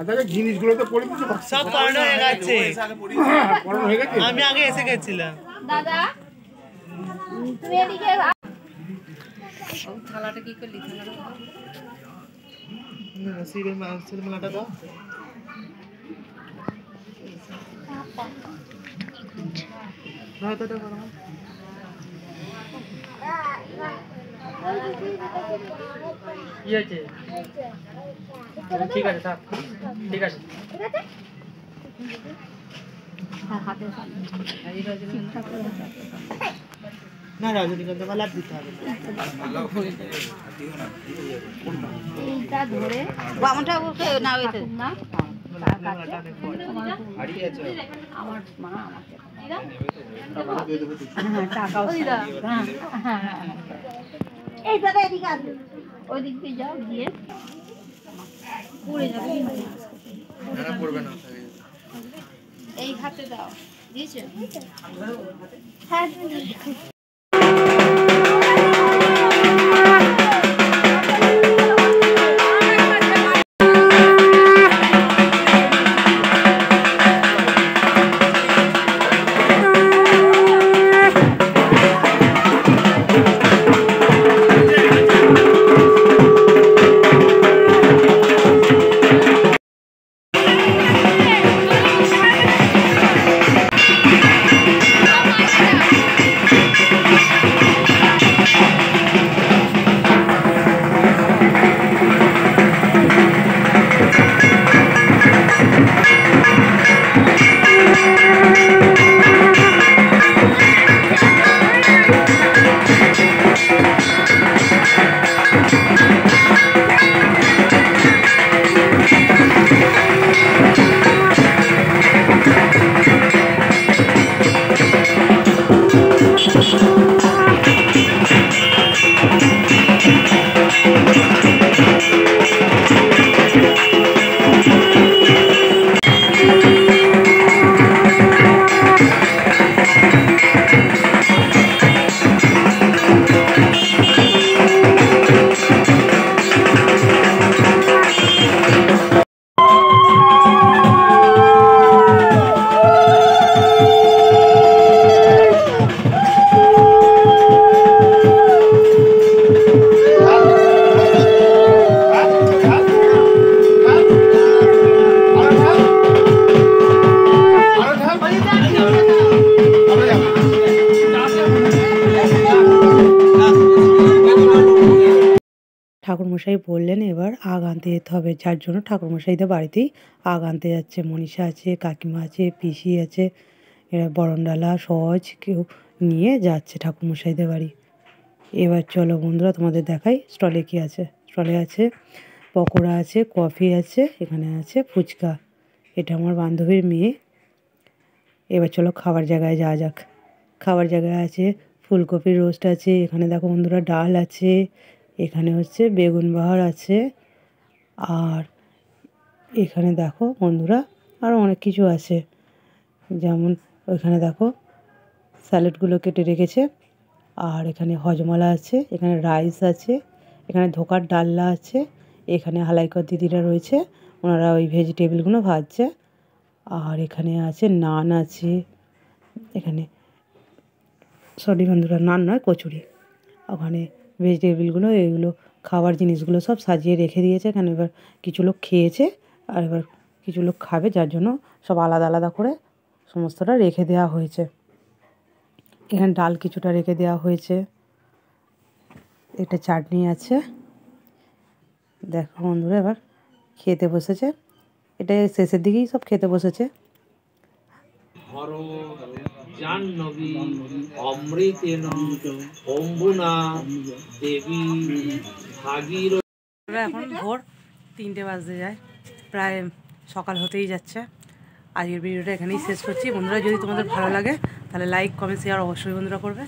আচ্ছা জিনিসগুলো তো পড়ে দিতে সব পড়ানো হয়ে গেছে। পড়ানো হয়ে গেছে, আমি আগে এসে গেছিলাম। দাদা তুমি এদিকে থালাটা কি করলি? থালাটা না সিরিয়ালটা দাও। না তো দাও। কি আছে? ঠিক আছে থাক, ঠিক আছে। না রজনীগন্ধা মালা দিতে হবে। এইটা ধরে বামটা ওকে না হইতে না আমার মা আমাকে টাকাও দিদা। এই দাদা এদিকে আসবে, ওই দিক দিয়ে যাও, গিয়ে পড়ে যাবে। এই হাতে দাও, দিয়েছে? হ্যাঁ ঠাকুরমশাই বললেন এবার আগ আনতে যেতে হবে, যার জন্য ঠাকুরমশাইদের বাড়িতেই আগ আনতে যাচ্ছে। মনীষা আছে, কাকিমা আছে, পিসি আছে, এরা বরণডালা সহজ কেউ নিয়ে যাচ্ছে ঠাকুরমশাইদের বাড়ি। এবার চলো বন্ধুরা তোমাদের দেখাই স্টলে কী আছে। স্টলে আছে পকোড়া আছে, কফি আছে, এখানে আছে ফুচকা। এটা আমার বান্ধবীর মেয়ে। এবার চলো খাবার জায়গায় যাওয়া যাক। খাবার জায়গায় আছে ফুলকপির রোস্ট আছে, এখানে দেখো বন্ধুরা ডাল আছে, এখানে হচ্ছে বেগুন বাহার আছে, আর এখানে দেখো বন্ধুরা আরও অনেক কিছু আছে, যেমন ওইখানে দেখো স্যালাডগুলো কেটে রেখেছে। আর এখানে হজমলা আছে, এখানে রাইস আছে, এখানে ধোকার ডালনা আছে, এখানে হালাইকর দিদিরা রয়েছে, ওনারা ওই ভেজিটেবলগুলো ভাজছে। আর এখানে আছে নান আছে, এখানে সরি বন্ধুরা নান নয় কচুরি। ওখানে ভেজিটেবলগুলো এগুলো খাবার জিনিসগুলো সব সাজিয়ে রেখে দিয়েছে। এখানে এবার কিছু লোক খেয়েছে আর এবার কিছু লোক খাবে, যার জন্য সব আলাদা আলাদা করে সমস্তটা রেখে দেওয়া হয়েছে। এখানে ডাল কিছুটা রেখে দেওয়া হয়েছে, একটা চাটনি আছে। দেখো বন্ধুরা এবার খেতে বসেছে, এটা শেষের দিকেই সব খেতে বসেছে। জাহ্নবী অমৃতেন অম্বুনা দেবী ভাগীর। এখন ভোর 3টে বাজতে যায়, প্রায় সকাল হতেই যাচ্ছে। আজকের ভিডিওটা এখানেই শেষ করছি বন্ধুরা। যদি তোমাদের ভালো লাগে তাহলে লাইক কমেন্ট শেয়ার অবশ্যই বন্ধুরা করবে।